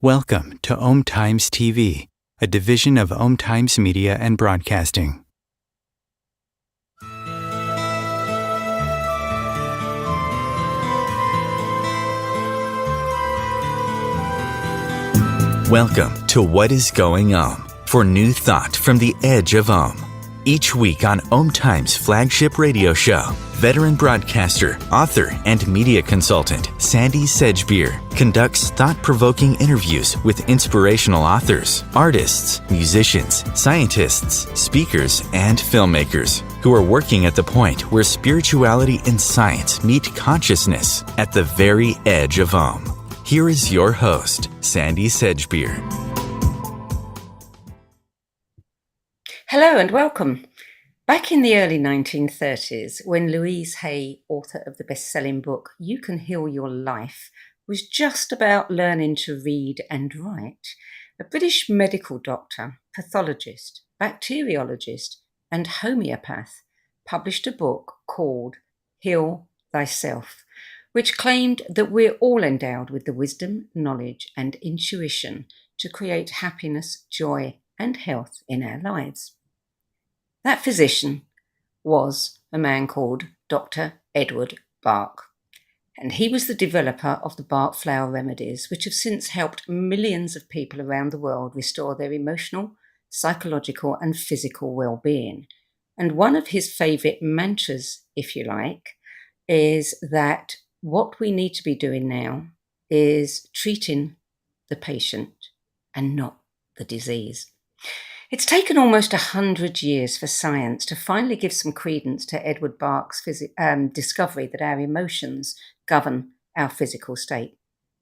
Welcome to Om Times TV, a division of Om Times Media and Broadcasting. Welcome to What is Going Om, for new thought from the edge of Om. Each week on Om Times flagship radio show, veteran broadcaster, author, and media consultant Sandy Sedgbeer conducts thought-provoking interviews with inspirational authors, artists, musicians, scientists, speakers, and filmmakers who are working at the point where spirituality and science meet consciousness at the very edge of Om. Here is your host, Sandy Sedgbeer. Hello and welcome. Back in the early 1930s, when Louise Hay, author of the best-selling book You Can Heal Your Life, was just about learning to read and write, a British medical doctor, pathologist, bacteriologist, and homeopath published a book called Heal Thyself, which claimed that we're all endowed with the wisdom, knowledge, and intuition to create happiness, joy, and health in our lives. That physician was a man called Dr. Edward Bach, and he was the developer of the Bach Flower remedies, which have since helped millions of people around the world restore their emotional, psychological, and physical well-being. And one of his favourite mantras, if you like, is that what we need to be doing now is treating the patient and not the disease. It's taken almost 100 years for science to finally give some credence to Edward Bach's discovery that our emotions govern our physical state.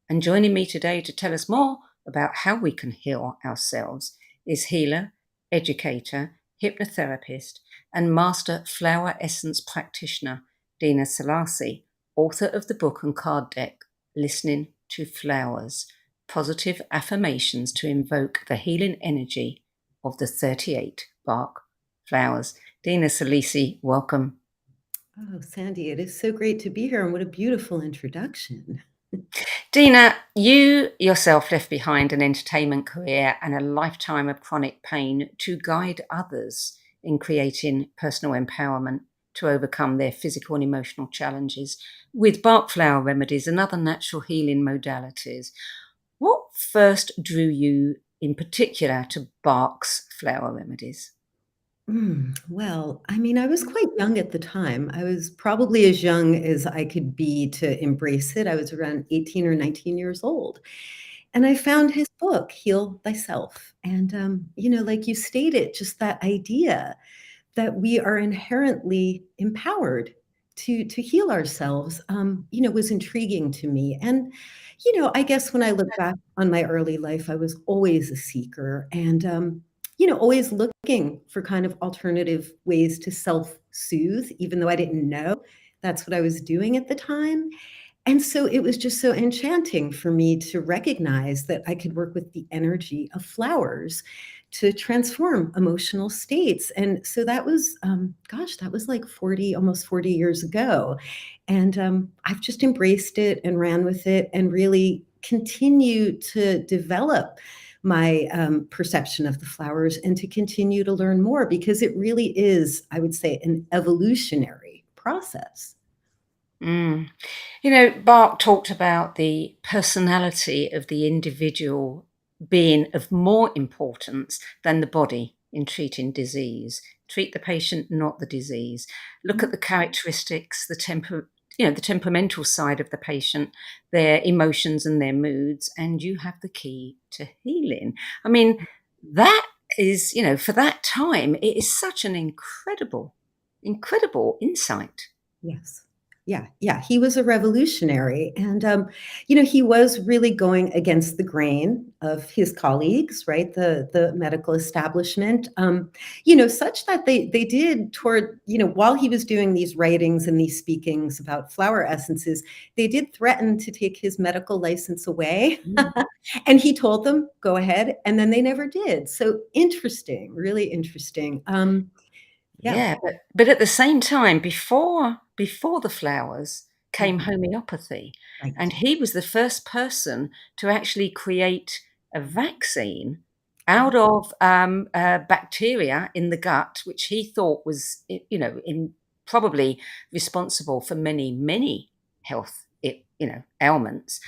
And joining me today to tell us more about how we can heal ourselves is healer, educator, hypnotherapist, and master flower essence practitioner, Dina Saalisi, author of the book and card deck, Listening to Flowers, Positive Affirmations to Invoke the Healing Energy of the 38 Bach Flowers. Dina Saalisi, welcome. Oh, Sandy, it is so great to be here, and what a beautiful introduction. Dina, you yourself left behind an entertainment career and a lifetime of chronic pain to guide others in creating personal empowerment to overcome their physical and emotional challenges with Bach Flower remedies and other natural healing modalities. What first drew you in particular to Bach's flower remedies? Well, I mean, I was quite young at the time. I was probably as young as I could be to embrace it. I was around 18 or 19 years old. And I found his book, Heal Thyself. And, like you stated, just that idea that we are inherently empowered to heal ourselves, was intriguing to me. And, I guess when I look back on my early life, I was always a seeker and, always looking for kind of alternative ways to self-soothe, even though I didn't know that's what I was doing at the time. And so it was just so enchanting for me to recognize that I could work with the energy of flowers to transform emotional states. And so that was, that was like 40, almost 40 years ago. And I've just embraced it and ran with it and really continue to develop my perception of the flowers and to continue to learn more because it really is, I would say, an evolutionary process. Mm. Bach talked about the personality of the individual being of more importance than the body in treating disease. Treat the patient, not the disease. Look at the characteristics, the temperamental side of the patient, their emotions and their moods, and you have the key to healing. I mean, that is, for that time, it is such an incredible, incredible insight. Yes. Yeah. He was a revolutionary. And, he was really going against the grain of his colleagues, right? The medical establishment, such that they did toward, while he was doing these writings and these speakings about flower essences, they did threaten to take his medical license away. And he told them, go ahead. And then they never did. So interesting, really interesting. Yeah. Yeah, but at the same time, before the flowers came Mhm. homeopathy, and Right. he was the first person to actually create a vaccine Yeah. out of bacteria in the gut, which he thought was, probably responsible for many health, ailments,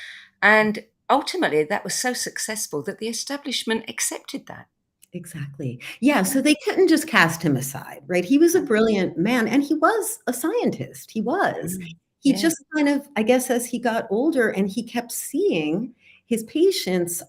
and ultimately that was so successful that the establishment accepted that. Exactly. Yeah, so they couldn't just cast him aside, right? He was a brilliant man, and he was a scientist, he was. Mm, He yeah. just kind of I guess as he got older and he kept seeing his patients,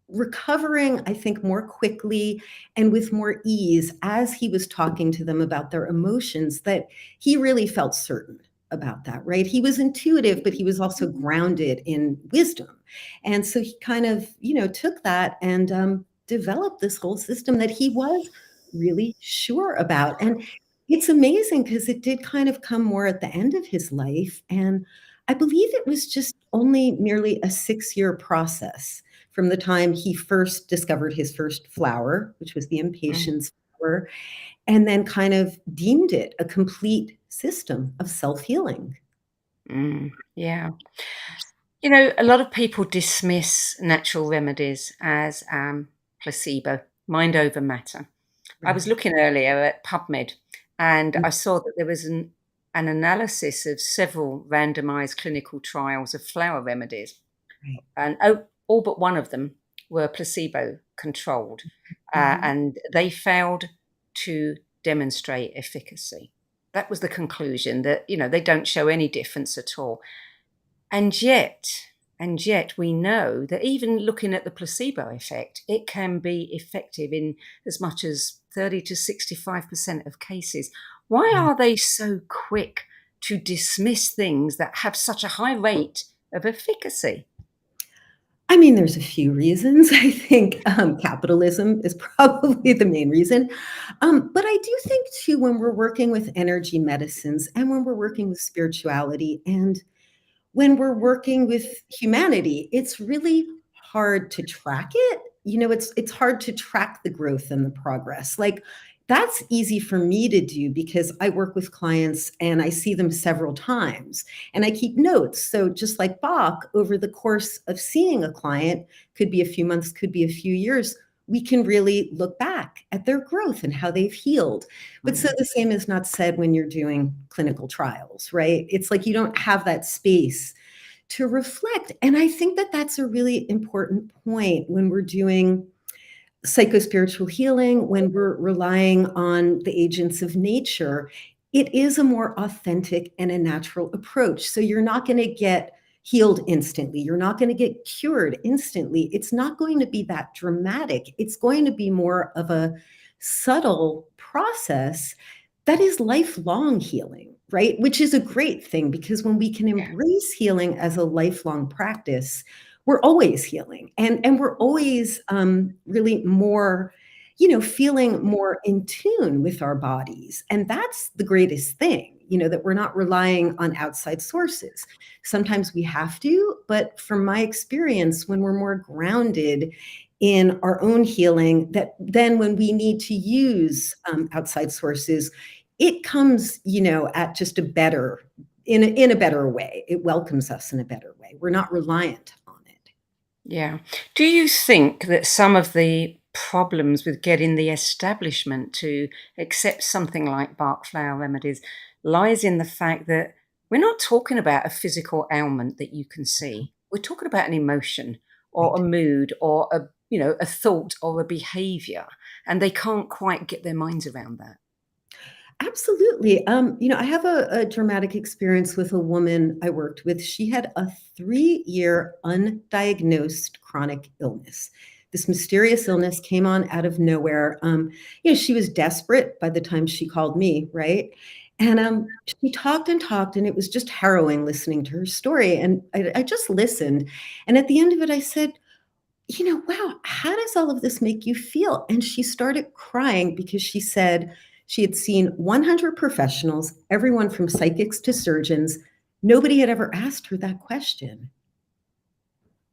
recovering, I think, more quickly and with more ease as he was talking to them about their emotions, that he really felt certain about that, right? He was intuitive, but he was also grounded in wisdom. And so he kind of, took that and, developed this whole system that he was really sure about. And it's amazing because it did kind of come more at the end of his life. And I believe it was just only merely a 6-year process from the time he first discovered his first flower, which was the Mm, impatiens flower, and then kind of deemed it a complete system of self-healing. yeah. A lot of people dismiss natural remedies as placebo, mind over matter. I was Right, looking earlier at PubMed and I saw that there was an analysis of several randomized clinical trials of flower remedies, right. and all but one of them were placebo controlled, Mhm. and they failed to demonstrate efficacy. That was the conclusion that, they don't show any difference at all. And yet we know that even looking at the placebo effect, it can be effective in as much as 30 to 65% of cases. Why Yeah. are they so quick to dismiss things that have such a high rate of efficacy? I mean, there's a few reasons. I think capitalism is probably the main reason. But I do think, too, when we're working with energy medicines and when we're working with spirituality and when we're working with humanity, it's really hard to track it. It's hard to track the growth and the progress. Like, that's easy for me to do because I work with clients and I see them several times and I keep notes. So just like Bach, over the course of seeing a client, could be a few months, could be a few years, we can really look back at their growth and how they've healed. But so Mm. the same is not said when you're doing clinical trials, right? It's like you don't have that space to reflect. And I think that that's a really important point when we're doing psychospiritual healing, when we're relying on the agents of nature. It is a more authentic and a natural approach. So you're not going to get healed instantly. You're not going to get cured instantly. It's not going to be that dramatic. It's going to be more of a subtle process that is lifelong healing, right? Which is a great thing because when we can Yeah. embrace healing as a lifelong practice, we're always healing and we're always really more, feeling more in tune with our bodies. And that's the greatest thing, that we're not relying on outside sources. Sometimes we have to, but from my experience, when we're more grounded in our own healing, that then when we need to use outside sources, it comes, at just a better, in a better way. It welcomes us in a better way. We're not reliant on it. Yeah. Do you think that some of the problems with getting the establishment to accept something like Bach Flower remedies lies in the fact that we're not talking about a physical ailment that you can see. We're talking about an emotion or a Right. mood or a thought or a behavior, and they can't quite get their minds around that. Absolutely. I have a dramatic experience with a woman I worked with. She had a 3-year undiagnosed chronic illness. This mysterious illness came on out of nowhere. She was desperate by the time she called me, right? And she talked and talked, and it was just harrowing listening to her story. And I just listened. And at the end of it, I said, wow, how does all of this make you feel? And she started crying because she said she had seen 100 professionals, everyone from psychics to surgeons. Nobody had ever asked her that question.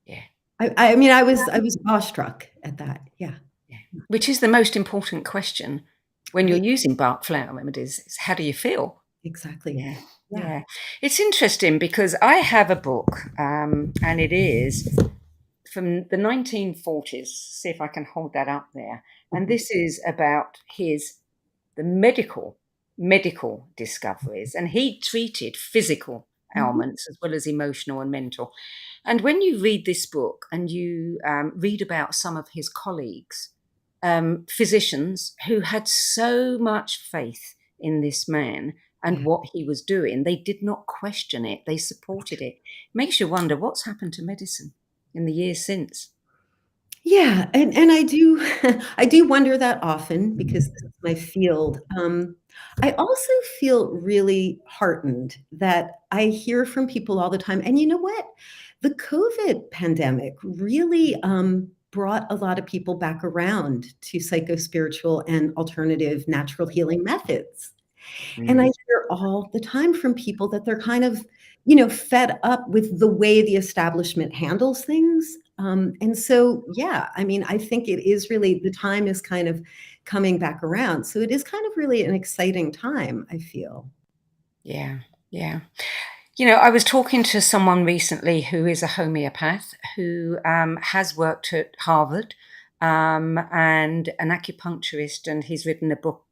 Yeah. I mean, I was awestruck at that. Yeah, Yeah. Which is the most important question when you're right. using Bach Flower remedies is how do you feel? Exactly. Yeah. Yeah. Yeah. It's interesting because I have a book, and it is from the 1940s. See if I can hold that up there. And Mhm. this is about the medical discoveries. And he treated physical Mhm. ailments as well as emotional and mental. And when you read this book and you read about some of his colleagues, physicians who had so much faith in this man and Yeah. what he was doing, they did not question it. They supported it. Makes you wonder what's happened to medicine in the years since. Yeah, and I do I do wonder that often because this is my field. I also feel really heartened that I hear from people all the time, and you know what? The COVID pandemic really, brought a lot of people back around to psychospiritual and alternative natural healing methods. And I Mm. hear all the time from people that they're kind of, fed up with the way the establishment handles things. And so, yeah, I mean, I think it is really the time is kind of coming back around. So it is kind of really an exciting time, I feel. Yeah, yeah. I was talking to someone recently who is a homeopath who has worked at Harvard and an acupuncturist, and he's written a book,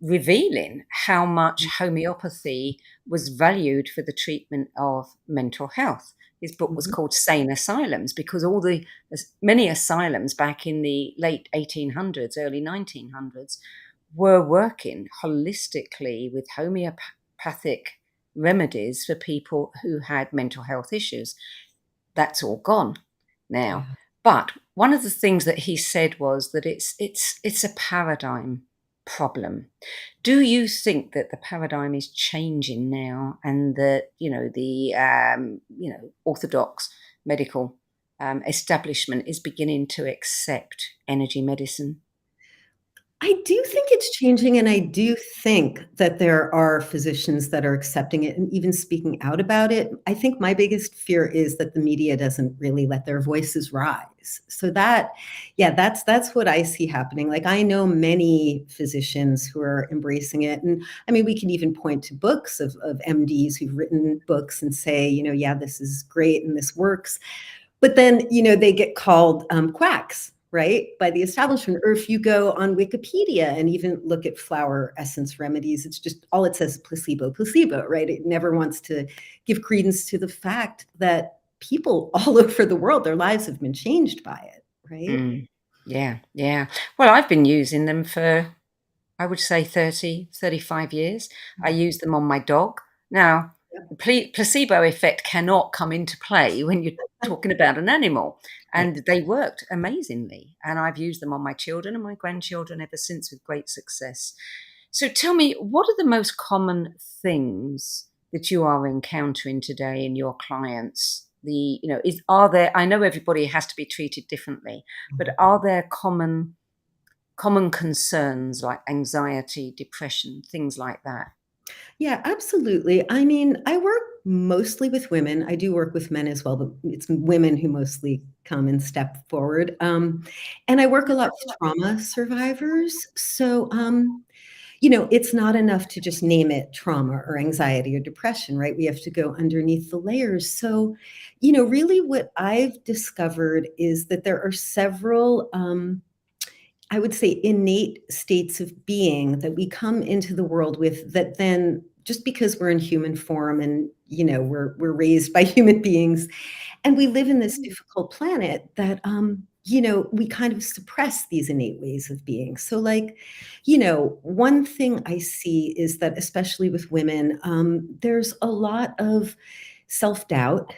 revealing how much homeopathy was valued for the treatment of mental health. His book was Mhm. called Sane Asylums because many asylums back in the late 1800s, early 1900s were working holistically with homeopathic remedies for people who had mental health issues. That's all gone now. Yeah. But one of the things that he said was that it's a paradigm problem. Do you think that the paradigm is changing now, and that the orthodox medical establishment is beginning to accept energy medicine? I do think it's changing, and I do think that there are physicians that are accepting it and even speaking out about it. I think my biggest fear is that the media doesn't really let their voices rise. So that, yeah, that's what I see happening. Like I know many physicians who are embracing it, and I mean, we can even point to books of MDs who've written books and say, yeah, this is great and this works. But then, they get called quacks, right, by the establishment. Or if you go on Wikipedia and even look at flower essence remedies, it's just all it says is placebo, placebo, right? It never wants to give credence to the fact that people all over the world, their lives have been changed by it, right? Mm. Yeah, yeah. Well, I've been using them for, I would say 30, 35 years. I use them on my dog. Now, the placebo effect cannot come into play when you're talking about an animal, Right. and they worked amazingly. And I've used them on my children and my grandchildren ever since with great success. So tell me, what are the most common things that you are encountering today in your clients? Are there, I know everybody has to be treated differently, but are there common concerns like anxiety, depression, things like that? Yeah, absolutely. I mean, I work mostly with women. I do work with men as well, but it's women who mostly come and step forward. And I work a lot with trauma survivors. So, it's not enough to just name it trauma or anxiety or depression, right? We have to go underneath the layers. So, really what I've discovered is that there are several I would say innate states of being that we come into the world with that then just because we're in human form and we're raised by human beings and we live in this difficult planet that we kind of suppress these innate ways of being. So like, one thing I see is that especially with women, there's a lot of self-doubt.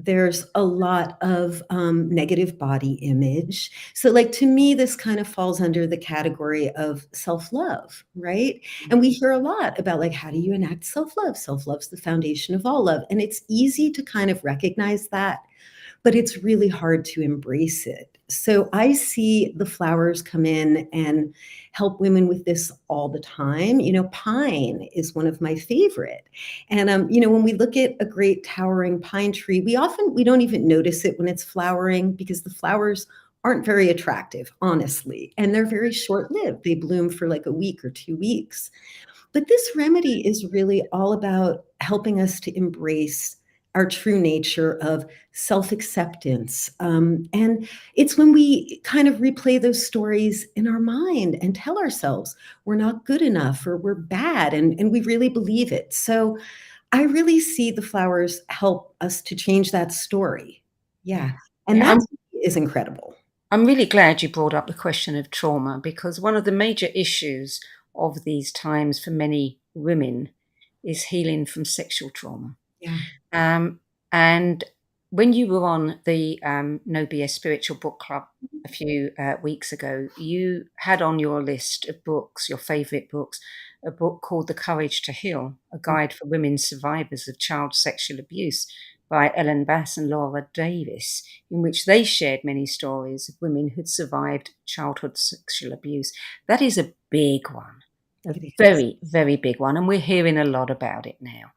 There's a lot of, negative body image. So, like, to me, this kind of falls under the category of self-love, right? And we hear a lot about, like, how do you enact self-love? Self-love's the foundation of all love, and it's easy to kind of recognize that, but it's really hard to embrace it. So I see the flowers come in and help women with this all the time. Pine is one of my favorite. And when we look at a great towering pine tree, we don't even notice it when it's flowering because the flowers aren't very attractive, honestly, and they're very short-lived. They bloom for like a week or 2 weeks. But this remedy is really all about helping us to embrace our true nature of self acceptance. And it's when we kind of replay those stories in our mind and tell ourselves we're not good enough or we're bad, and we really believe it. So I really see the flowers help us to change that story. Yeah. And Yeah, that is incredible. I'm really glad you brought up the question of trauma, because one of the major issues of these times for many women is healing from sexual trauma. Yeah. Um, and when you were on the No BS Spiritual Book Club a few weeks ago, you had on your list of books, your favourite books, a book called The Courage to Heal, a guide for women survivors of child sexual abuse by Ellen Bass and Laura Davis, in which they shared many stories of women who'd survived childhood sexual abuse. That is a big one, a It is. very, very big one, and we're hearing a lot about it now.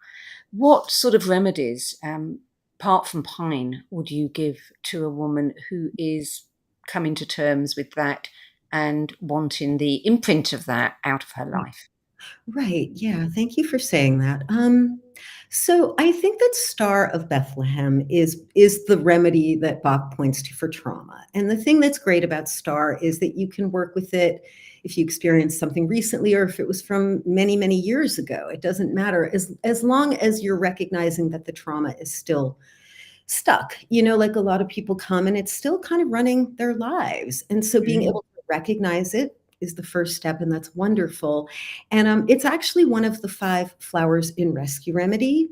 What sort of remedies, apart from pine, would you give to a woman who is coming to terms with that and wanting the imprint of that out of her life? Right. Yeah. Thank you for saying that. So I think that Star of Bethlehem is the remedy that Bach points to for trauma. And the thing that's great about Star is that you can work with it if you experienced something recently or if it was from many, many years ago. It doesn't matter as long as you're recognizing that the trauma is still stuck. Like a lot of people come and it's still kind of running their lives. And so being Mm. able to recognize it is the first step, and that's wonderful. And it's actually one of the 5 flowers in rescue remedy.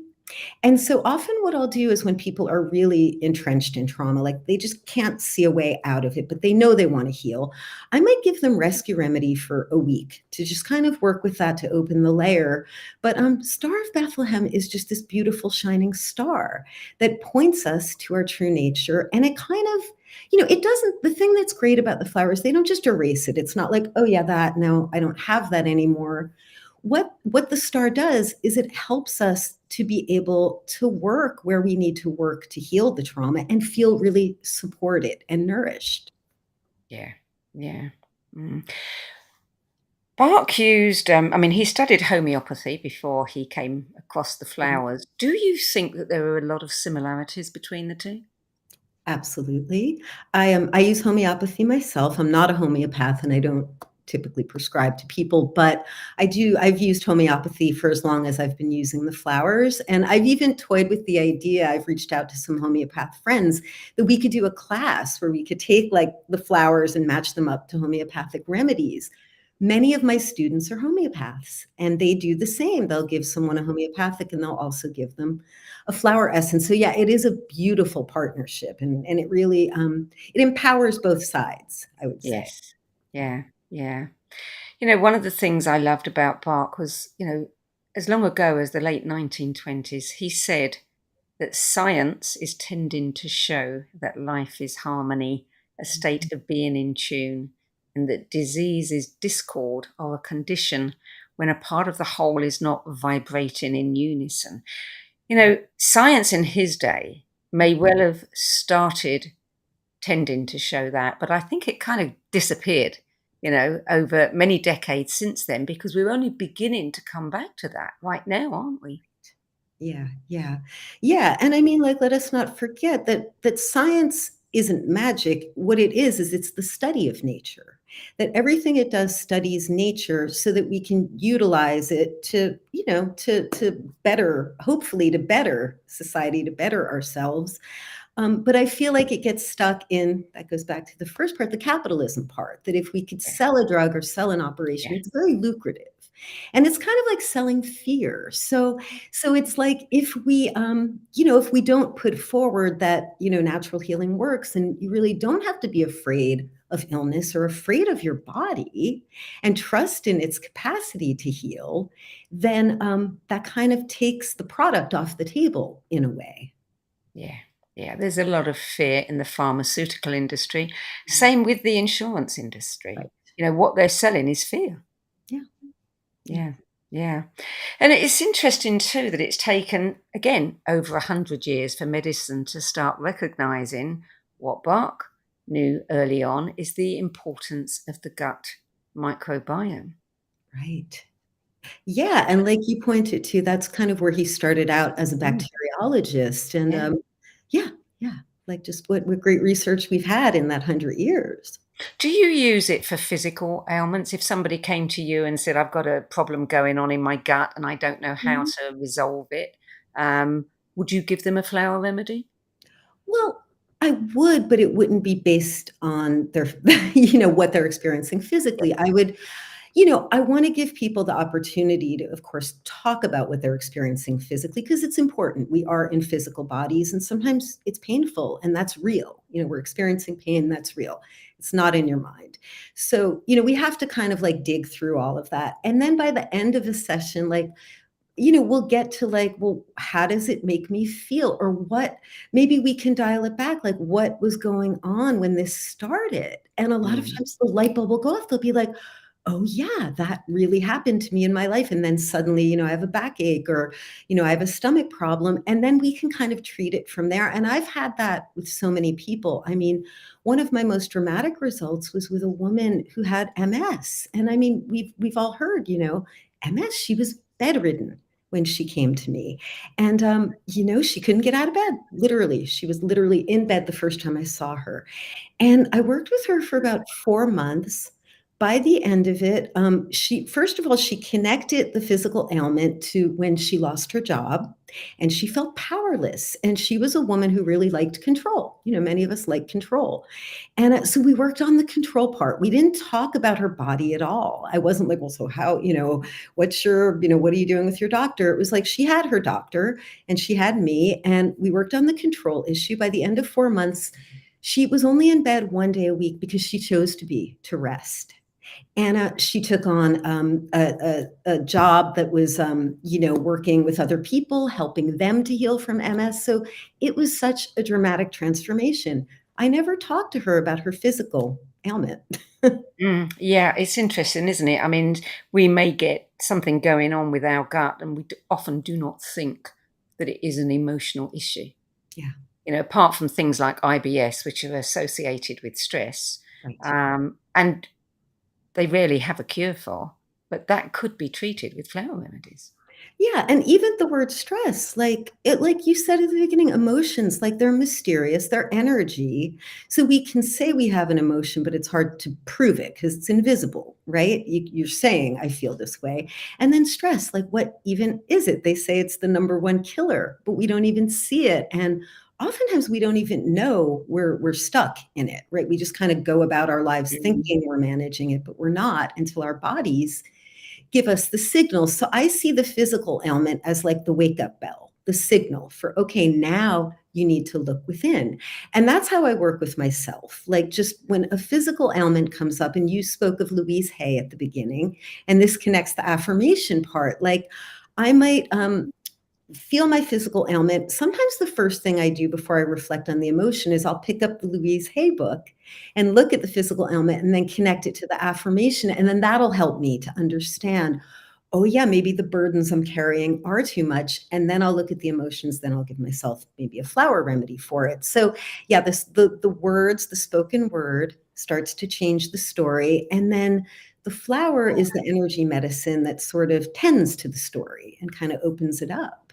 And so often what I'll do is when people are really entrenched in trauma, like they just can't see a way out of it, but they know they want to heal, I might give them rescue remedy for a week to just kind of work with that to open the layer. But Star of Bethlehem is just this beautiful shining star that points us to our true nature. And it kind of, it doesn't, the thing that's great about the flowers, they don't just erase it. It's not like, oh yeah, that, no, I don't have that anymore. What the star does is it helps us to be able to work where we need to work to heal the trauma and feel really supported and nourished. Yeah, yeah. Mm. Bach used, I mean, he studied homeopathy before he came across the Mhm. flowers. Do you think that there are a lot of similarities between the two? Absolutely. I use homeopathy myself. I'm not a homeopath, and I don't typically prescribe to people, but I've used homeopathy for as long as I've been using the flowers, and I've even toyed with the idea. I've reached out to some homeopath friends that we could do a class where we could take, like, the flowers and match them up to homeopathic remedies. Many of my students are homeopaths, and they do the same. They'll give someone a homeopathic, and they'll also give them a flower essence. So yeah, it is a beautiful partnership, and it really, it empowers both sides, I would say. Yes. Yeah, yeah. One of the things I loved about Bach was, as long ago as the late 1920s, he said that science is tending to show that life is harmony, a state of being in tune, and that disease is discord or a condition when a part of the whole is not vibrating in unison. Science in his day may well have started tending to show that, but I think it kind of disappeared, over many decades since then, because we're only beginning to come back to that right now, aren't we? Yeah, yeah. Yeah, and I mean, like, let us not forget that science isn't magic. What it is it's the study of nature. That everything it does studies nature so that we can utilize it to, to better, hopefully to better society, to better ourselves. But I feel like it gets stuck in, that goes back to the first part, the capitalism part, that if we could Yeah, sell a drug or sell an yeah, operation, it's very lucrative. And it's kind of like selling fear. So it's like if we, if we don't put forward that, natural healing works, and you really don't have to be afraid of illness or afraid of your body and trust in its capacity to heal, then that kind of takes the product off the table in a way. yeah, yeah. There's a lot of fear in the pharmaceutical industry. Same with the insurance industry. Right. What they're selling is fear. Yeah. Yeah. Yeah, yeah. And it's interesting too that it's taken, again, over 100 years for medicine to start recognizing what Bach knew early on is the importance of the gut microbiome. Right. Yeah, and like you pointed to, that's kind of where he started out as a Mm, bacteriologist, and, yeah. yeah, yeah, like, just what great research we've had in that 100 years. Do you use it for physical ailments? If somebody came to you and said, I've got a problem going on in my gut and I don't know how Mhm. to resolve it, would you give them a flower remedy? Well, I would, but it wouldn't be based on their what they're experiencing physically. I wanna give people the opportunity to, of course, talk about what they're experiencing physically, because it's important. We are in physical bodies, and sometimes it's painful, and that's real. We're experiencing pain, that's real. It's not in your mind. So, we have to kind of, like, dig through all of that, and then by the end of a session, like, we'll get to, like, well, how does it make me feel? Or what, maybe we can dial it back, like, what was going on when this started? And a lot of Mm, times the light bulb will go off. They'll be like, "Oh, yeah, that really happened to me in my life." And then suddenly, I have a backache, or, I have a stomach problem. And then we can kind of treat it from there. And I've had that with so many people. I mean, one of my most dramatic results was with a woman who had MS. And I mean, we've all heard, MS, she was bedridden when she came to me. And, she couldn't get out of bed, literally. She was literally in bed the first time I saw her. And I worked with her for about 4 months. by the end of it, she first of all, she connected the physical ailment to when she lost her job and she felt powerless. And she was a woman who really liked control. Many of us like control. And so we worked on the control part. We didn't talk about her body at all. I wasn't like, well, so how, what are you doing with your doctor? It was like she had her doctor and she had me, and we worked on the control issue. By the end of 4 months, she was only in bed one day a week because she chose to rest. And she took on a job that was, working with other people, helping them to heal from MS. So it was such a dramatic transformation. I never talked to her about her physical ailment. Yeah, it's interesting, isn't it? I mean, we may get something going on with our gut, and we often do not think that it is an emotional issue. Yeah, Apart from things like IBS, which are associated with stress, right. and they rarely have a cure for, but that could be treated with flower remedies. Yeah, and even the word stress, like you said at the beginning, emotions, like they're mysterious, they're energy. So we can say we have an emotion, but it's hard to prove it because it's invisible, right? You're saying, I feel this way. And then stress, like what even is it? They say it's the number one killer, but we don't even see it. And oftentimes we don't even know we're stuck in it, right? We just kind of go about our lives Mm. thinking we're managing it, but we're not until our bodies give us the signals. So I see the physical ailment as like the wake up bell, the signal for, okay, now you need to look within. And that's how I work with myself. Like just when a physical ailment comes up, and you spoke of Louise Hay at the beginning, and this connects the affirmation part, like I might feel my physical ailment. Sometimes the first thing I do before I reflect on the emotion is I'll pick up the Louise Hay book and look at the physical ailment and then connect it to the affirmation. And then that'll help me to understand, oh, yeah, maybe the burdens I'm carrying are too much. And then I'll look at the emotions. Then I'll give myself maybe a flower remedy for it. So, yeah, the words, the spoken word starts to change the story. And then the flower is the energy medicine that sort of tends to the story and kind of opens it up.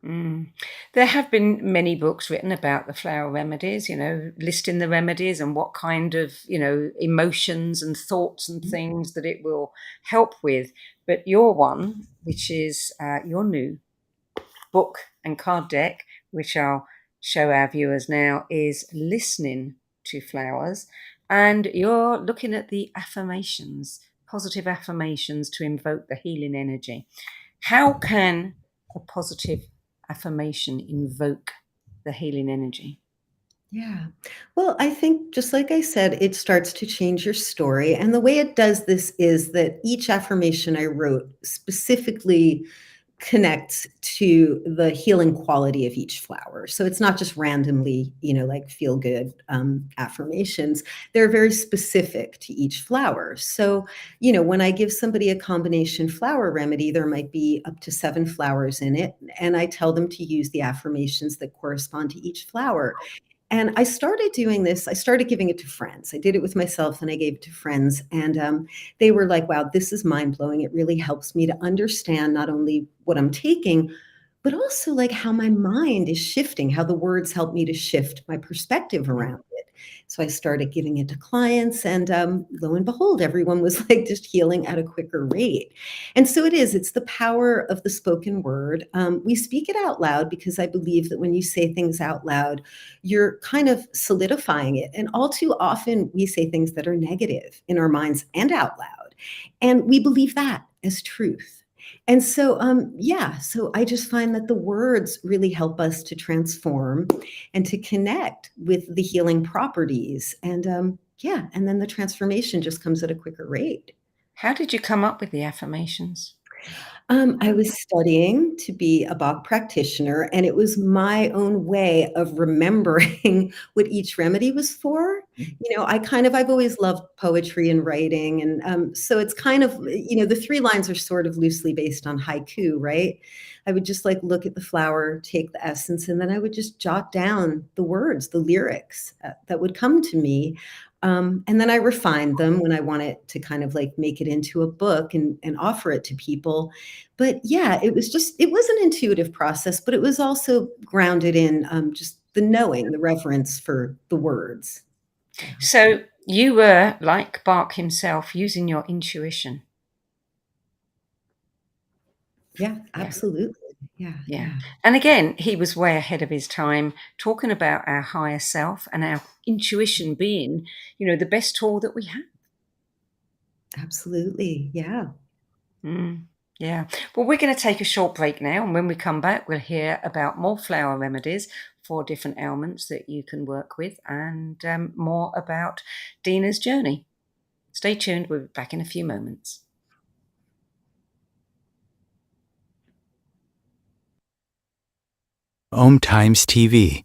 Mm. There have been many books written about the flower remedies, listing the remedies and what kind of, emotions and thoughts and things that it will help with. But your one, which is your new book and card deck, which I'll show our viewers now, is listening to flowers. And you're looking at the affirmations, positive affirmations to invoke the healing energy. How can a positive affirmation invoke the healing energy? Yeah. Well, I think just like I said, it starts to change your story. And the way it does this is that each affirmation I wrote specifically connects to the healing quality of each flower. So it's not just randomly, like feel good affirmations. They're very specific to each flower. So, when I give somebody a combination flower remedy, there might be up to 7 flowers in it. And I tell them to use the affirmations that correspond to each flower. And I started doing this. I started giving it to friends. I did it with myself and I gave it to friends. And they were like, wow, this is mind blowing. It really helps me to understand not only what I'm taking, but also like how my mind is shifting, how the words help me to shift my perspective around it. So I started giving it to clients, and lo and behold, everyone was like just healing at a quicker rate. And so it's the power of the spoken word. We speak it out loud because I believe that when you say things out loud, you're kind of solidifying it. And all too often, we say things that are negative in our minds and out loud. And we believe that as truth. And so, yeah, so I just find that the words really help us to transform and to connect with the healing properties. And yeah, and then the transformation just comes at a quicker rate. How did you come up with the affirmations? I was studying to be a Bach practitioner, and it was my own way of remembering what each remedy was for. I've always loved poetry and writing, and so it's kind of, the 3 lines are sort of loosely based on haiku, right? I would just like look at the flower, take the essence, and then I would just jot down the words, the lyrics that would come to me. And then I refined them when I wanted to kind of like make it into a book and offer it to people. But yeah, it was an intuitive process, but it was also grounded in just the knowing, the reverence for the words. Yeah. So You were, like Bach himself, using your intuition. Yeah, Yeah, absolutely. Yeah, yeah. yeah, And again, he was way ahead of his time, talking about our higher self and our intuition being, the best tool that we have. absolutely. Yeah. Mm, yeah. Well, we're going to take a short break now. And when we come back, we'll hear about more flower remedies for different ailments that you can work with and more about Dina's journey. Stay tuned. We'll be back in a few moments. Om Times TV.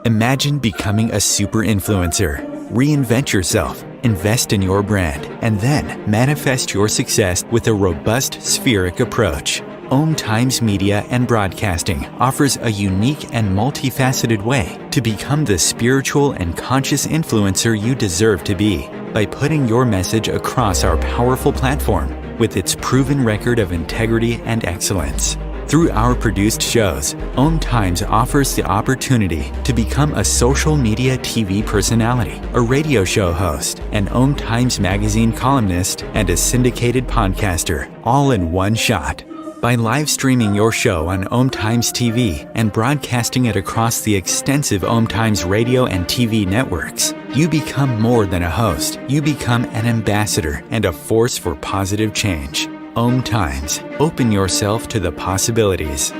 Imagine becoming a super influencer. Reinvent yourself, invest in your brand, and then manifest your success with a robust spheric approach. Om Times Media and Broadcasting offers a unique and multifaceted way to become the spiritual and conscious influencer you deserve to be by putting your message across our powerful platform with its proven record of integrity and excellence. Through our produced shows, Om Times offers the opportunity to become a social media TV personality, a radio show host, an Om Times magazine columnist, and a syndicated podcaster, all in one shot. By live streaming your show on Om Times TV and broadcasting it across the extensive Om Times radio and TV networks, you become more than a host. You become an ambassador and a force for positive change. Om Times. Open yourself to the possibilities.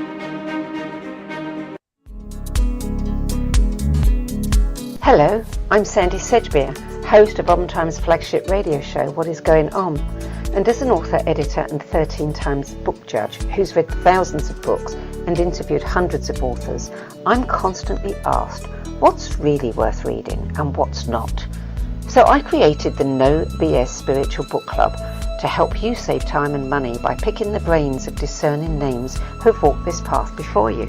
Hello, I'm Sandy Sedgbeer, host of Om Times' flagship radio show, What Is Going On? And as an author, editor, and 13 times book judge who's read thousands of books and interviewed hundreds of authors, I'm constantly asked what's really worth reading and what's not. So I created the No BS Spiritual Book Club to help you save time and money by picking the brains of discerning names who've walked this path before you.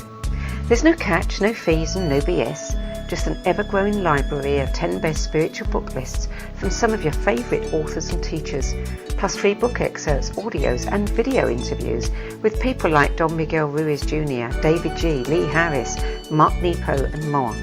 There's no catch, no fees, and no BS, just an ever-growing library of 10 best spiritual book lists from some of your favourite authors and teachers, plus free book excerpts, audios, and video interviews with people like Don Miguel Ruiz Jr., David G., Lee Harris, Mark Nepo, and more.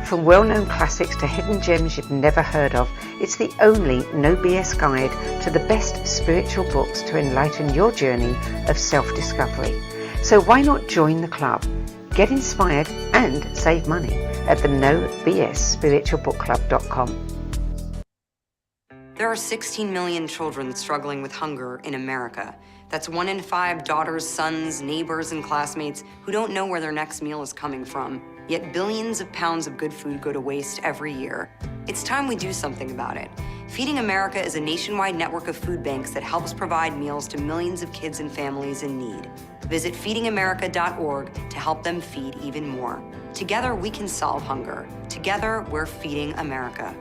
From well-known classics to hidden gems you've never heard of, it's the only no BS guide to the best spiritual books to enlighten your journey of self-discovery. So why not join the club? Get inspired and save money at the nobsspiritualbookclub.com. There are 16 million children struggling with hunger in America. That's 1 in 5 daughters, sons, neighbors, and classmates who don't know where their next meal is coming from. Yet billions of pounds of good food go to waste every year. It's time we do something about it. Feeding America is a nationwide network of food banks that helps provide meals to millions of kids and families in need. Visit feedingamerica.org to help them feed even more. Together, we can solve hunger. Together, we're feeding America.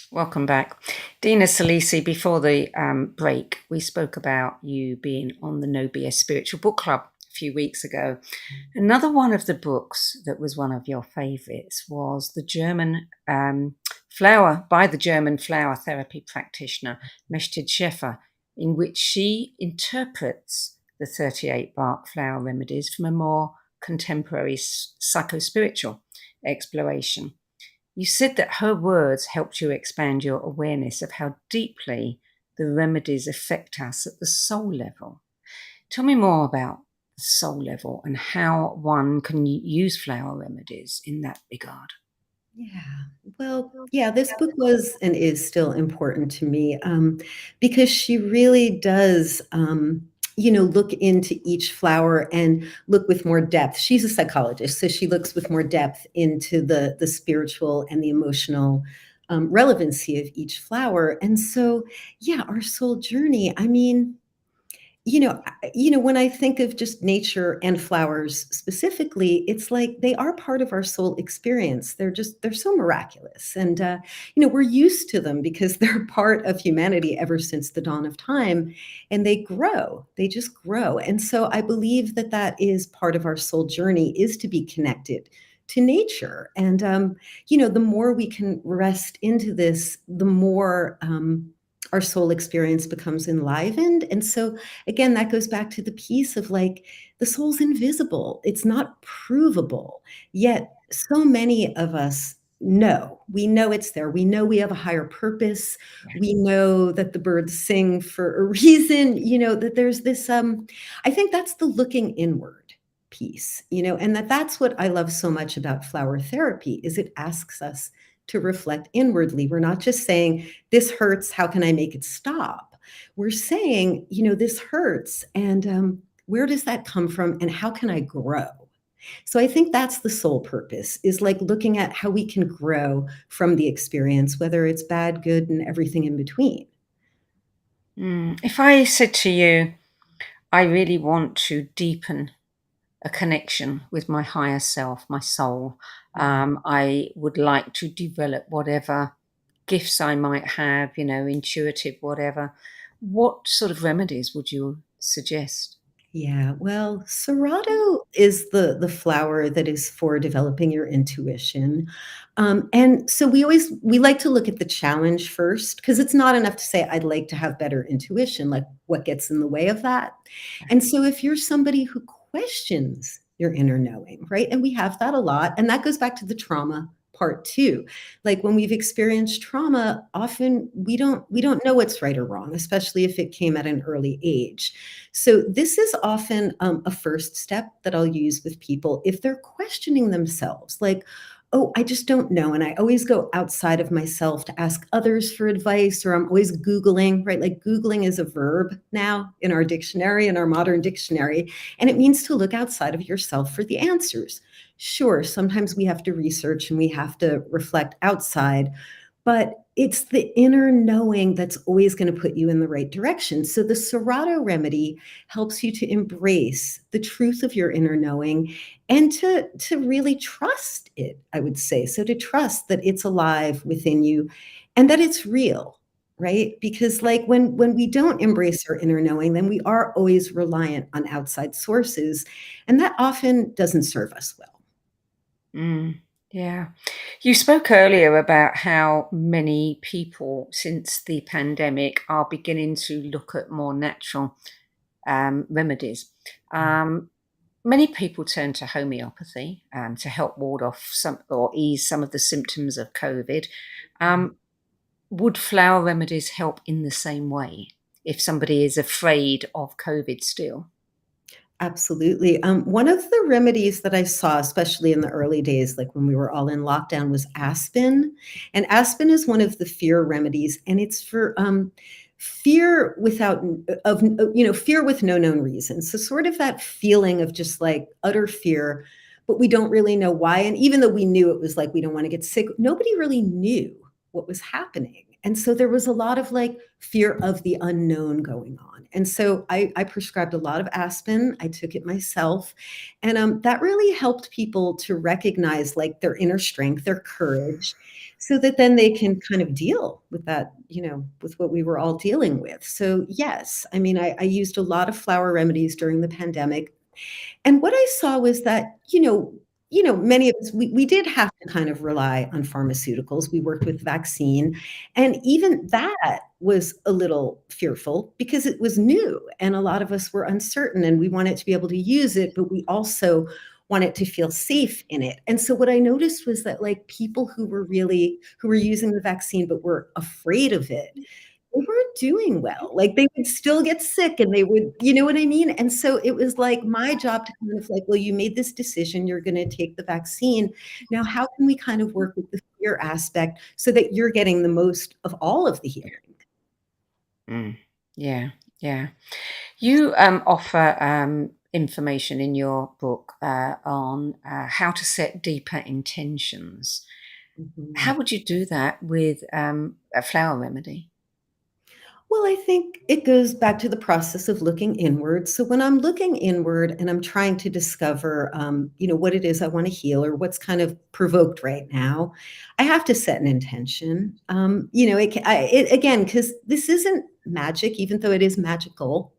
Welcome back. Dina Saalisi, before the break, we spoke about you being on the No BS Spiritual Book Club a few weeks ago. Another one of the books that was one of your favourites was the German Flower, by the German flower therapy practitioner, Mechthild Schäfer, in which she interprets the 38 Bach flower remedies from a more contemporary psychospiritual exploration. You said that her words helped you expand your awareness of how deeply the remedies affect us at the soul level. Tell me more about the soul level and how one can use flower remedies in that regard. Yeah. Well, yeah, this book was and is still important to me because she really does, look into each flower and look with more depth. She's a psychologist, so she looks with more depth into the spiritual and the emotional relevancy of each flower. And so, yeah, our soul journey. I mean, when I think of just nature and flowers specifically, it's like they are part of our soul experience. They're so miraculous. And, we're used to them because they're part of humanity ever since the dawn of time. And they just grow. And so I believe that that is part of our soul journey, is to be connected to nature. And, the more we can rest into this, the more, our soul experience becomes enlivened. And so, again, that goes back to the piece of like the soul's invisible, it's not provable. Yet, so many of us know, we know it's there. We know we have a higher purpose. We know that the birds sing for a reason, that there's this, I think that's the looking inward piece, and that's what I love so much about flower therapy is it asks us to reflect inwardly. We're not just saying, this hurts, how can I make it stop? We're saying, this hurts, and where does that come from, and how can I grow? So I think that's the sole purpose, is like looking at how we can grow from the experience, whether it's bad, good, and everything in between. If I said to you, I really want to deepen a connection with my higher self, my soul, I would like to develop whatever gifts I might have, intuitive, whatever. What sort of remedies would you suggest? Yeah, well, Serato is the flower that is for developing your intuition. And so we like to look at the challenge first because it's not enough to say I'd like to have better intuition, like what gets in the way of that. And so if you're somebody who questions your inner knowing, right? And we have that a lot, and that goes back to the trauma part too. Like when we've experienced trauma, often we don't know what's right or wrong, especially if it came at an early age. So this is often a first step that I'll use with people if they're questioning themselves, like, oh, I just don't know. And I always go outside of myself to ask others for advice, or I'm always Googling, right? Like Googling is a verb now in our dictionary, in our modern dictionary, and it means to look outside of yourself for the answers. Sure, sometimes we have to research and we have to reflect outside, but it's the inner knowing that's always going to put you in the right direction. So the Serato remedy helps you to embrace the truth of your inner knowing and to really trust it, I would say. So to trust that it's alive within you and that it's real, right? Because like when we don't embrace our inner knowing, then we are always reliant on outside sources, and that often doesn't serve us well. Mm, yeah. You spoke earlier about how many people since the pandemic are beginning to look at more natural remedies. Um, Many people turn to homeopathy to help ward off some or ease some of the symptoms of COVID. Um, would flower remedies help in the same way if somebody is afraid of COVID still? Absolutely. One of the remedies that I saw, especially in the early days, like when we were all in lockdown, was aspen. And aspen is one of the fear remedies, and it's for fear without of fear with no known reason. So sort of that feeling of just like utter fear, but we don't really know why. And even though we knew it was like we don't want to get sick, nobody really knew what was happening. And so there was a lot of like fear of the unknown going on. And so I prescribed a lot of aspen. I took it myself. And that really helped people to recognize like their inner strength, their courage, so that then they can kind of deal with that, with what we were all dealing with. So, yes, I mean, I used a lot of flower remedies during the pandemic. And what I saw was that, many of us, we did have to kind of rely on pharmaceuticals. We worked with vaccine, and even that was a little fearful because it was new and a lot of us were uncertain and we wanted to be able to use it, but we also wanted to feel safe in it. And so what I noticed was that like people who were using the vaccine but were afraid of it, they weren't doing well. Like, they would still get sick and they would, you know what I mean? And so it was like my job to kind of like, well, you made this decision, you're gonna take the vaccine. Now, how can we kind of work with the fear aspect so that you're getting the most of all of the healing? Mm, yeah, yeah. You offer information in your book on how to set deeper intentions. Mhm. How would you do that with a flower remedy? Well, I think it goes back to the process of looking inward. So when I'm looking inward and I'm trying to discover, what it is I want to heal or what's kind of provoked right now, I have to set an intention. It again, because this isn't magic, even though it is magical.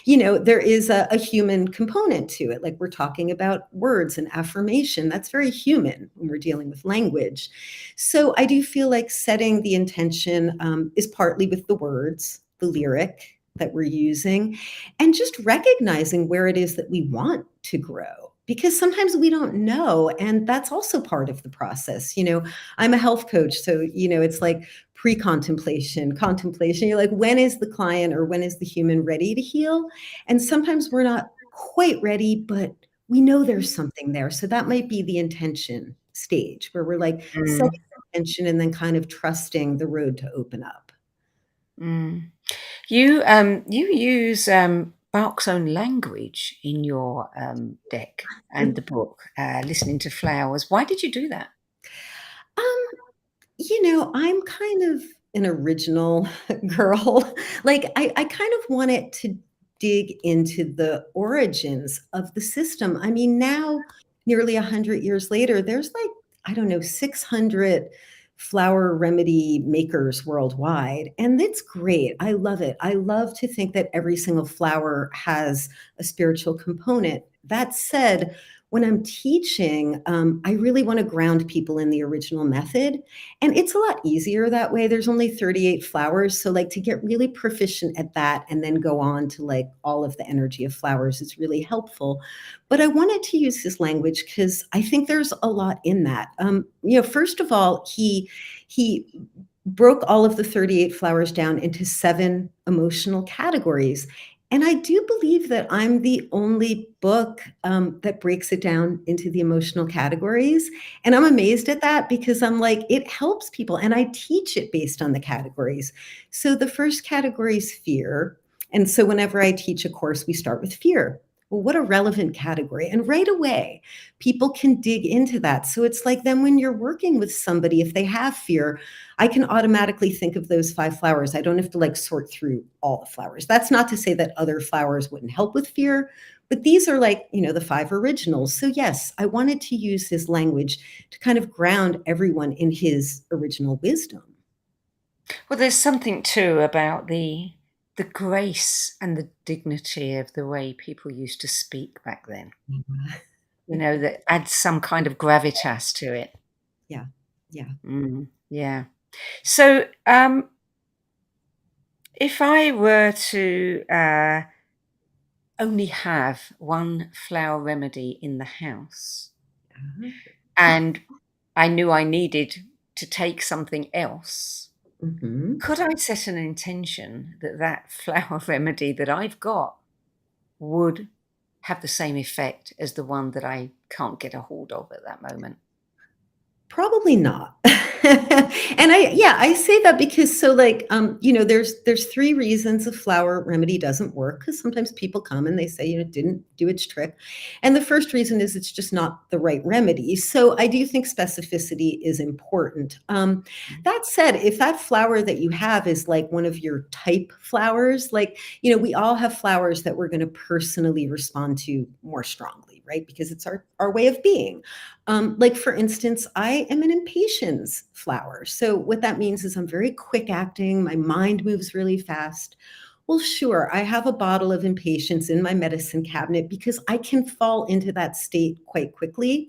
There is a human component to it. Like we're talking about words and affirmation. That's very human when we're dealing with language. So I do feel like setting the intention is partly with the words, the lyric that we're using, and just recognizing where it is that we want to grow. Because sometimes we don't know. And that's also part of the process. I'm a health coach. So, it's like pre-contemplation, contemplation. You're like, when is the client or when is the human ready to heal? And sometimes we're not quite ready, but we know there's something there. So that might be the intention stage where we're like setting Mm, intention and then kind of trusting the road to open up. mm. You use Bach's own language in your deck and the book, listening to flowers. Why did you do that? Um, I'm kind of an original girl. Like, I kind of wanted to dig into the origins of the system. I mean, now, nearly 100 years later, there's like, I don't know, 600 flower remedy makers worldwide. And it's great. I love it. I love to think that every single flower has a spiritual component. That said, when I'm teaching, I really want to ground people in the original method. And it's a lot easier that way. There's only 38 flowers. So, like, to get really proficient at that and then go on to like all of the energy of flowers is really helpful. But I wanted to use his language because I think there's a lot in that. First of all, he broke all of the 38 flowers down into 7 emotional categories. And I do believe that I'm the only book that breaks it down into the emotional categories. And I'm amazed at that because I'm like, it helps people. And I teach it based on the categories. So the first category is fear. And so whenever I teach a course, we start with fear. Well, what a relevant category. And right away, people can dig into that. So it's like then when you're working with somebody, if they have fear, I can automatically think of those 5 flowers. I don't have to like sort through all the flowers. That's not to say that other flowers wouldn't help with fear, but these are like, the 5 originals. So yes, I wanted to use his language to kind of ground everyone in his original wisdom. Well, there's something too about the grace and the dignity of the way people used to speak back then. That adds some kind of gravitas to it. Yeah. Yeah. Yeah. So, if I were to only have one flower remedy in the house, Uh-huh. and I knew I needed to take something else, Mhm. could I set an intention that that flower remedy that I've got would have the same effect as the one that I can't get a hold of at that moment? Probably not. And I say that because so like, there's 3 reasons a flower remedy doesn't work because sometimes people come and they say, it didn't do its trick. And the first reason is it's just not the right remedy. So I do think specificity is important. That said, if that flower that you have is like one of your type flowers, like, we all have flowers that we're going to personally respond to more strongly, right? Because it's our way of being. Like for instance, I am an impatience flower. So what that means is I'm very quick acting. My mind moves really fast. Well, sure, I have a bottle of impatience in my medicine cabinet because I can fall into that state quite quickly.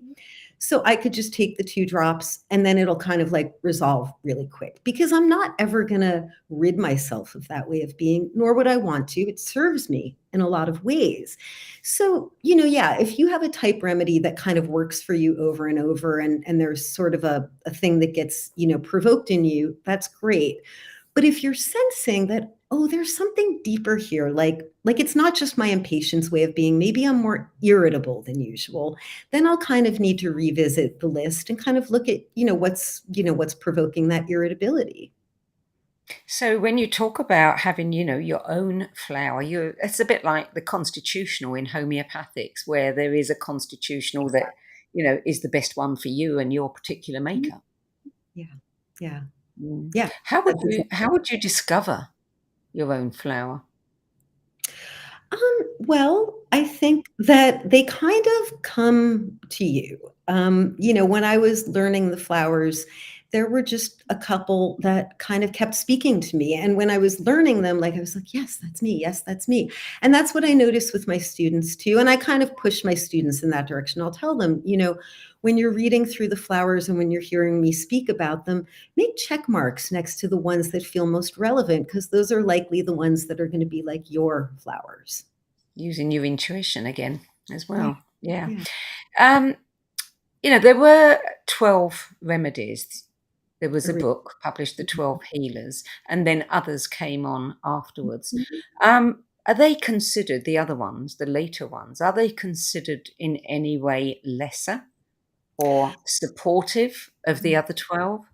So I could just take the 2 drops and then it'll kind of like resolve really quick because I'm not ever going to rid myself of that way of being, nor would I want to. It serves me in a lot of ways. So, yeah, if you have a type remedy that kind of works for you over and over and there's sort of a thing that gets, provoked in you, that's great. But if you're sensing that, oh, there's something deeper here, like it's not just my impatience way of being, maybe I'm more irritable than usual, then I'll kind of need to revisit the list and kind of look at, what's provoking that irritability. So when you talk about having, your own flower, it's a bit like the constitutional in homeopathics, where there is a constitutional that, is the best one for you and your particular Mhm. makeup. Yeah. Yeah. Mm. Yeah. How would That's you exactly. how would you discover your own flower? Well, I think that they kind of come to you. When I was learning the flowers, there were just a couple that kind of kept speaking to me. And when I was learning them, like I was like, yes, that's me. Yes, that's me. And that's what I noticed with my students too. And I kind of push my students in that direction. I'll tell them, when you're reading through the flowers and when you're hearing me speak about them, make check marks next to the ones that feel most relevant, because those are likely the ones that are going to be like your flowers. Using your intuition again as Yeah. well. Yeah. Yeah. Um, there were 12 remedies. There was a Ori- book published, The 12 Healers, and then others came on afterwards. Mhm. Are they considered, the other ones, the later ones, are they considered in any way lesser or supportive of the other 12?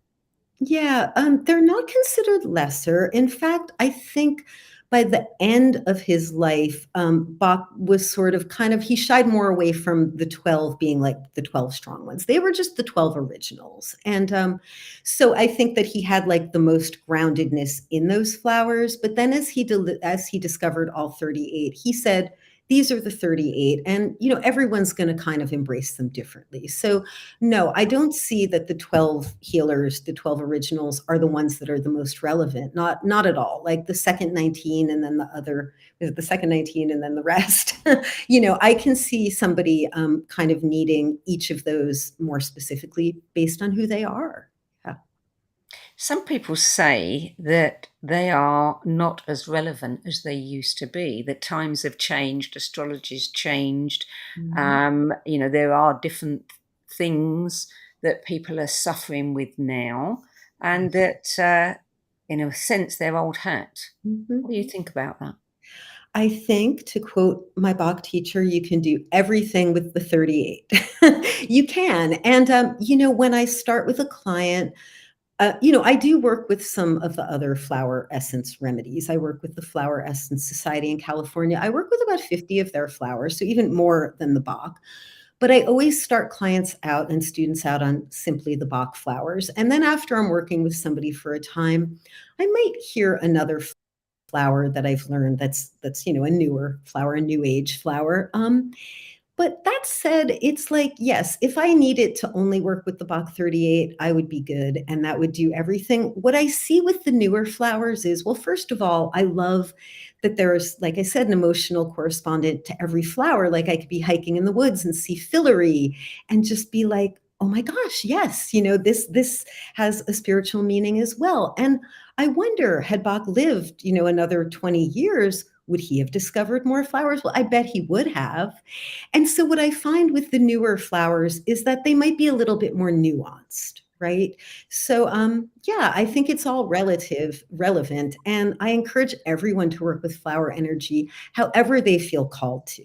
Yeah, they're not considered lesser. In fact, I think by the end of his life, Bach was sort of he shied more away from the 12 being like the 12 strong ones. They were just the 12 originals. And so I think that he had like the most groundedness in those flowers. But then as he discovered all 38, he said, these are the 38, and everyone's going to kind of embrace them differently. So no, I don't see that the 12 healers, the 12 originals are the ones that are the most relevant. Not at all. Like the second 19 and then the second 19 and then the rest. I can see somebody kind of needing each of those more specifically based on who they are. Yeah. Some people say that they are not as relevant as they used to be, that times have changed, astrology's changed. Mhm. There are different things that people are suffering with now, and that, in a sense, they're old hat. Mhm. What do you think about that? I think, to quote my Bach teacher, you can do everything with the 38. You can. And, when I start with a client, I do work with some of the other flower essence remedies. I work with the Flower Essence Society in California. I work with about 50 of their flowers, so even more than the Bach. But I always start clients out and students out on simply the Bach flowers. And then after I'm working with somebody for a time, I might hear another flower that I've learned that's a newer flower, a new age flower. But that said, it's like, yes, if I needed to only work with the Bach 38, I would be good and that would do everything. What I see with the newer flowers is, well, first of all, I love that there's, like I said, an emotional correspondent to every flower. Like I could be hiking in the woods and see filiary and just be like, oh my gosh, yes, this has a spiritual meaning as well. And I wonder, had Bach lived, another 20 years, would he have discovered more flowers? Well, I bet he would have. And so what I find with the newer flowers is that they might be a little bit more nuanced, right? So yeah, I think it's all relevant. And I encourage everyone to work with flower energy however they feel called to.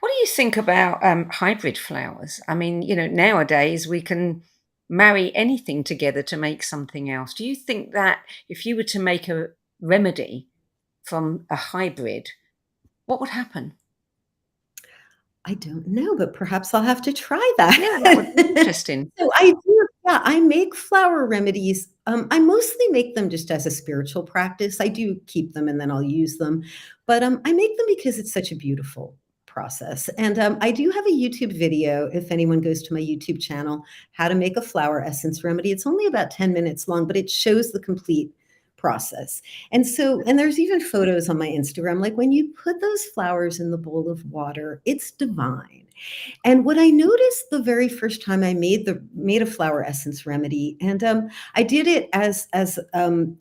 What do you think about hybrid flowers? I mean, nowadays we can marry anything together to make something else. Do you think that if you were to make a remedy from a hybrid, what would happen? I don't know, but perhaps I'll have to try Yeah, that would be that. interesting. So I do, yeah, I make flower remedies. I mostly make them just as a spiritual practice. I do keep them and then I'll use them, but I make them because it's such a beautiful process. And I do have a YouTube video, if anyone goes to my YouTube channel, how to make a flower essence remedy. It's only about 10 minutes long, but it shows the complete process. And there's even photos on my Instagram. Like when you put those flowers in the bowl of water, it's divine. And what I noticed the very first time I made a flower essence remedy, and I did it as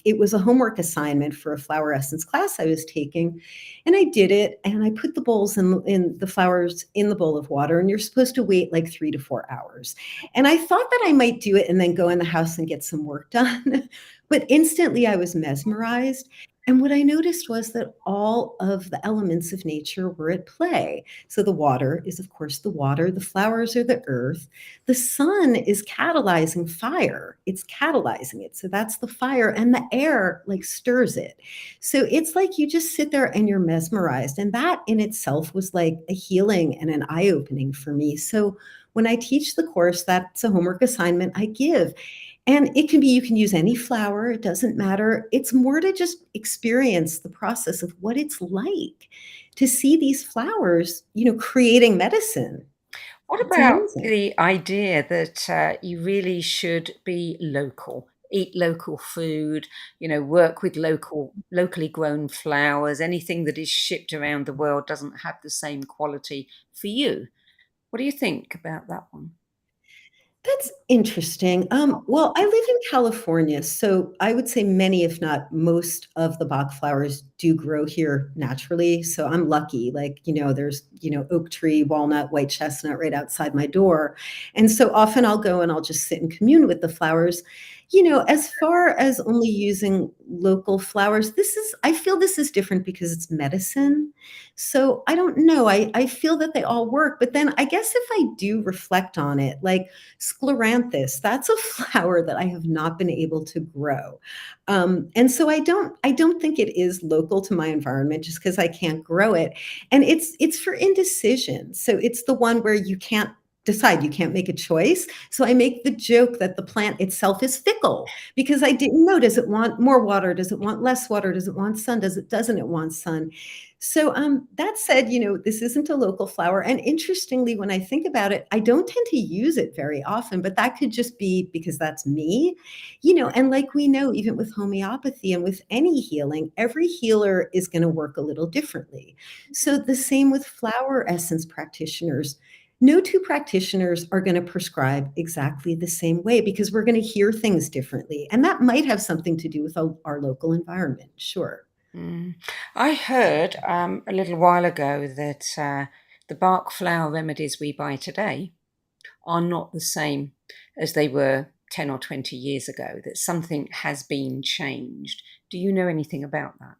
it was a homework assignment for a flower essence class I was taking, and I did it, and I put the bowls in the flowers in the bowl of water, and you're supposed to wait like 3 to 4 hours. And I thought that I might do it and then go in the house and get some work done, but instantly I was mesmerized. And what I noticed was that all of the elements of nature were at play. So the water is, of course, the water. The flowers are the earth. The sun is catalyzing fire. It's catalyzing it. So that's the fire. And the air like stirs it. So it's like you just sit there and you're mesmerized. And that in itself was like a healing and an eye opening for me. So when I teach the course, that's a homework assignment I give. And it can be, you can use any flower, it doesn't matter. It's more to just experience the process of what it's like to see these flowers, creating medicine. What It's about amazing. the idea that you really should be local, eat local food, work with locally grown flowers? Anything that is shipped around the world doesn't have the same quality for you. What do you think about that one? That's interesting. Well, I live in California, so I would say many, if not most, of the Bach flowers do grow here naturally. So I'm lucky. Like, there's, oak tree, walnut, white chestnut right outside my door. And so often I'll go and I'll just sit and commune with the flowers. As far as only using local flowers, I feel this is different because it's medicine. So I don't know. I feel that they all work. But then I guess if I do reflect on it, like, scleranthus, that's a flower that I have not been able to grow. And so I don't think it is local to my environment just because I can't grow it. And it's for indecision. So it's the one where you can't decide, you can't make a choice. So I make the joke that the plant itself is fickle because I didn't know, does it want more water? Does it want less water? Does it want sun? Doesn't it want sun? So, that said, this isn't a local flower, and interestingly, when I think about it, I don't tend to use it very often, but that could just be because that's me, and like we know, even with homeopathy and with any healing, every healer is gonna work a little differently. So the same with flower essence practitioners. No two practitioners are gonna prescribe exactly the same way because we're gonna hear things differently, and that might have something to do with our local environment, sure. Mm. I heard a little while ago that the Bach Flower remedies we buy today are not the same as they were 10 or 20 years ago, that something has been changed. Do you know anything about that?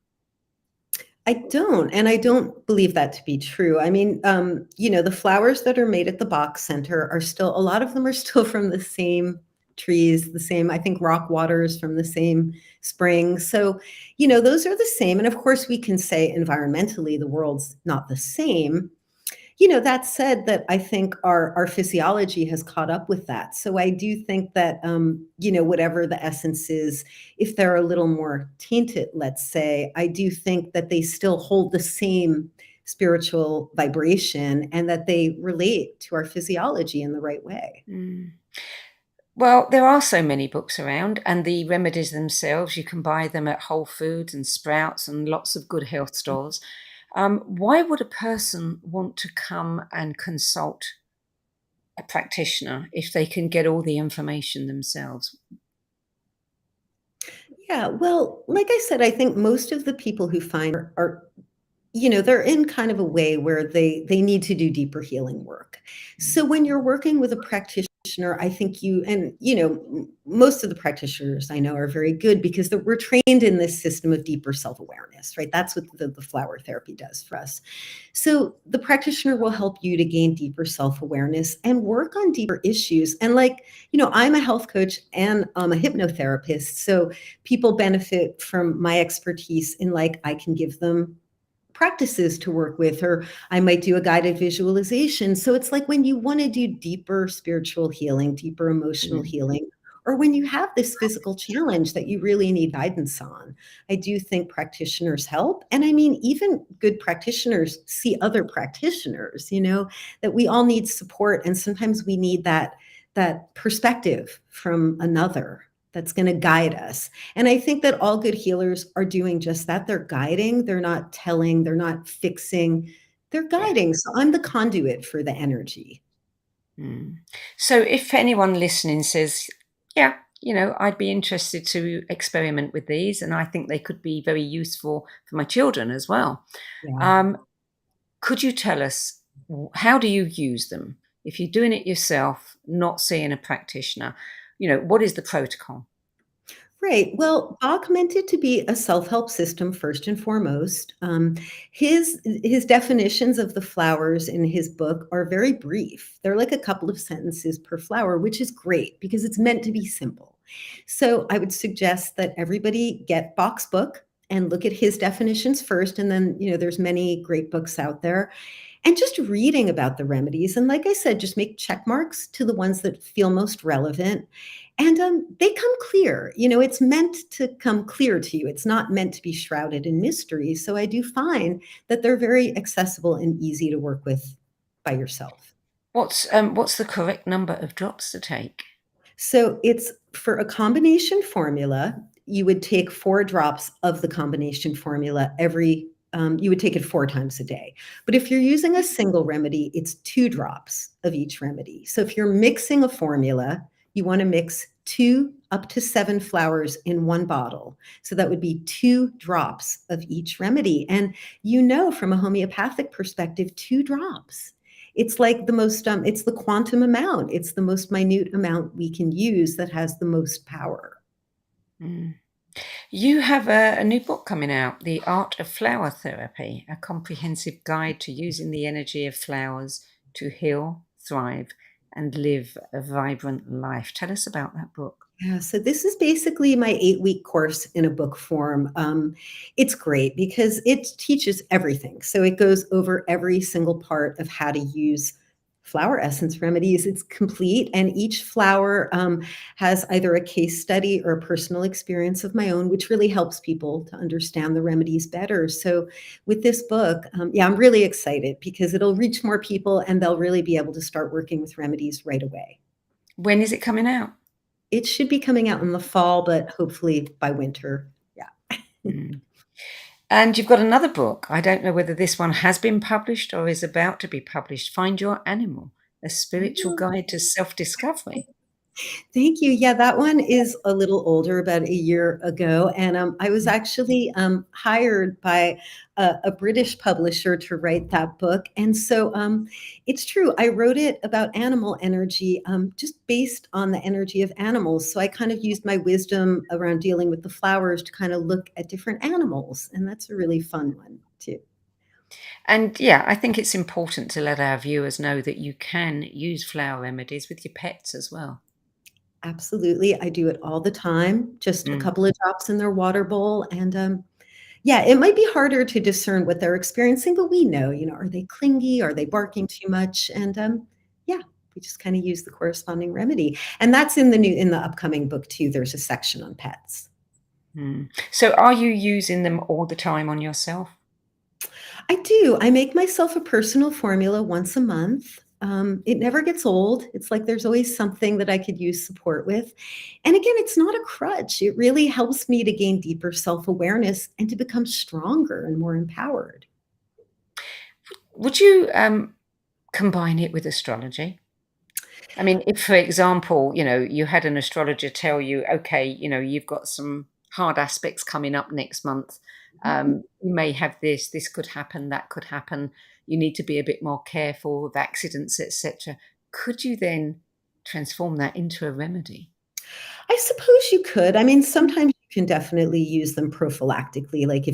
I don't, and I don't believe that to be true. I mean, the flowers that are made at the Bach Center are still, a lot of them are still from the same trees, the same, I think, rock waters from the same spring. So, those are the same. And of course, we can say environmentally, the world's not the same. That said, that I think our physiology has caught up with that. So I do think that, whatever the essence is, if they're a little more tainted, let's say, I do think that they still hold the same spiritual vibration and that they relate to our physiology in the right way. Mm. Well, there are so many books around, and the remedies themselves, you can buy them at Whole Foods and Sprouts and lots of good health stores. Why would a person want to come and consult a practitioner if they can get all the information themselves? Yeah, well, like I said, I think most of the people who find are they're in kind of a way where they need to do deeper healing work. So when you're working with a practitioner, I think most of the practitioners I know are very good because we're trained in this system of deeper self-awareness, right? That's what the flower therapy does for us. So the practitioner will help you to gain deeper self-awareness and work on deeper issues. And like, I'm a health coach and I'm a hypnotherapist. So people benefit from my expertise in, like, I can give them practices to work with, or I might do a guided visualization. So it's like when you want to do deeper spiritual healing, deeper emotional Mm. healing, or when you have this physical challenge that you really need guidance on, I do think practitioners help. And I mean, even good practitioners see other practitioners, that we all need support. And sometimes we need that perspective from another that's going to guide us. And I think that all good healers are doing just that. They're guiding, they're not telling, they're not fixing, they're Yeah. guiding. So I'm the conduit for the energy. Mm. So if anyone listening says, yeah, I'd be interested to experiment with these, and I think they could be very useful for my children as well. Yeah. Um, could you tell us how do you use them? If you're doing it yourself, not seeing a practitioner, what is the protocol? Right. Well, Bach meant it to be a self-help system first and foremost. His definitions of the flowers in his book are very brief. They're like a couple of sentences per flower, which is great because it's meant to be simple. So I would suggest that everybody get Bach's book and look at his definitions first, and then there's many great books out there. And just reading about the remedies, and like I said, just make check marks to the ones that feel most relevant, and, they come clear. It's meant to come clear to you. It's not meant to be shrouded in mystery, so I do find that they're very accessible and easy to work with by yourself. What's the correct number of drops to take? So it's for a combination formula, you would take 4 drops of the combination formula you would take it 4 times a day. But if you're using a single remedy, it's 2 drops of each remedy. So if you're mixing a formula, you wanna mix 2 up to 7 flowers in 1 bottle. So that would be 2 drops of each remedy. And from a homeopathic perspective, 2 drops. It's like it's the quantum amount. It's the most minute amount we can use that has the most power. Mm. You have a new book coming out, The Art of Flower Therapy, a comprehensive guide to using the energy of flowers to heal, thrive, and live a vibrant life. Tell us about that book. Yeah, so this is basically my 8-week course in a book form. It's great because it teaches everything. So it goes over every single part of how to use flower essence remedies. It's complete, and each flower has either a case study or a personal experience of my own, which really helps people to understand the remedies better. So with this book, yeah, I'm really excited because it'll reach more people and they'll really be able to start working with remedies right away. When is it coming out? It should be coming out in the fall, but hopefully by winter. Yeah. Mm. And you've got another book. I don't know whether this one has been published or is about to be published. Find Your Animal, a spiritual guide to self-discovery. Thank you. Yeah, that one is a little older, about a year ago, and I was actually hired by a British publisher to write that book. And so it's true. I wrote it about animal energy, just based on the energy of animals. So I kind of used my wisdom around dealing with the flowers to kind of look at different animals, and that's a really fun one too. And yeah, I think it's important to let our viewers know that you can use flower remedies with your pets as well. Absolutely. I do it all the time, just a Mm. couple of drops in their water bowl. And yeah, it might be harder to discern what they're experiencing, but we know, are they clingy? Are they barking too much? And yeah, we just kind of use the corresponding remedy. And that's in the upcoming book too. There's a section on pets. Mm. So are you using them all the time on yourself? I do. I make myself a personal formula once a month. It never gets old. It's like there's always something that I could use support with. And again, it's not a crutch. It really helps me to gain deeper self awareness and to become stronger and more empowered. Would you combine it with astrology? I mean, if, for example, you had an astrologer tell you, okay, you've got some hard aspects coming up next month. You may have this could happen, that could happen. You need to be a bit more careful of accidents, etc. Could you then transform that into a remedy? I suppose you could. I mean, sometimes you can definitely use them prophylactically. Like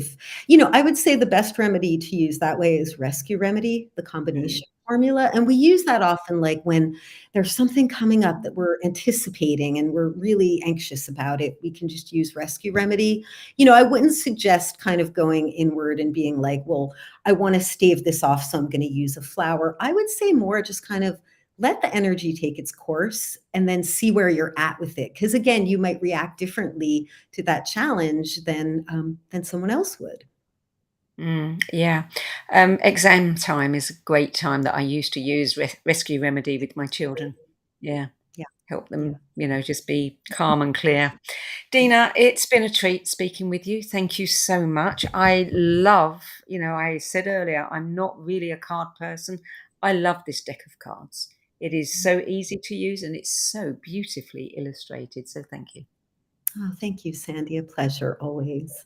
I would say the best remedy to use that way is rescue remedy, the Mm. combination formula. And we use that often like when there's something coming up that we're anticipating and we're really anxious about it. We can just use rescue remedy. I wouldn't suggest kind of going inward and being like, well, I want to stave this off, so I'm going to use a flower. I would say more just kind of let the energy take its course and then see where you're at with it. Because again, you might react differently to that challenge than someone else would. Yeah. Exam time is a great time that I used to use rescue remedy with my children. Yeah. Yeah, Help yeah. them, just be calm and clear. Dina, it's been a treat speaking with you. Thank you so much. I love, I said earlier, I'm not really a card person. I love this deck of cards. It is so easy to use and it's so beautifully illustrated. So thank you. Oh, thank you, Sandy. A pleasure always.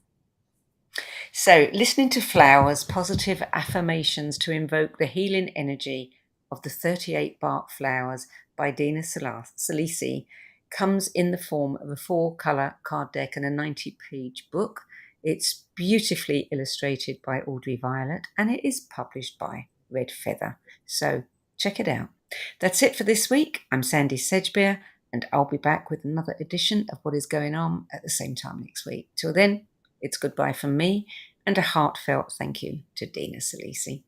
So, listening to Flowers, positive affirmations to invoke the healing energy of the 38 Bach Flowers by Dina Saalisi comes in the form of a 4-colour card deck and a 90-page book. It's beautifully illustrated by Audrey Violet and it is published by Red Feather. So, check it out. That's it for this week. I'm Sandy Sedgbeer and I'll be back with another edition of What Is Going On at the same time next week. Till then, it's goodbye from me and a heartfelt thank you to Dina Saalisi.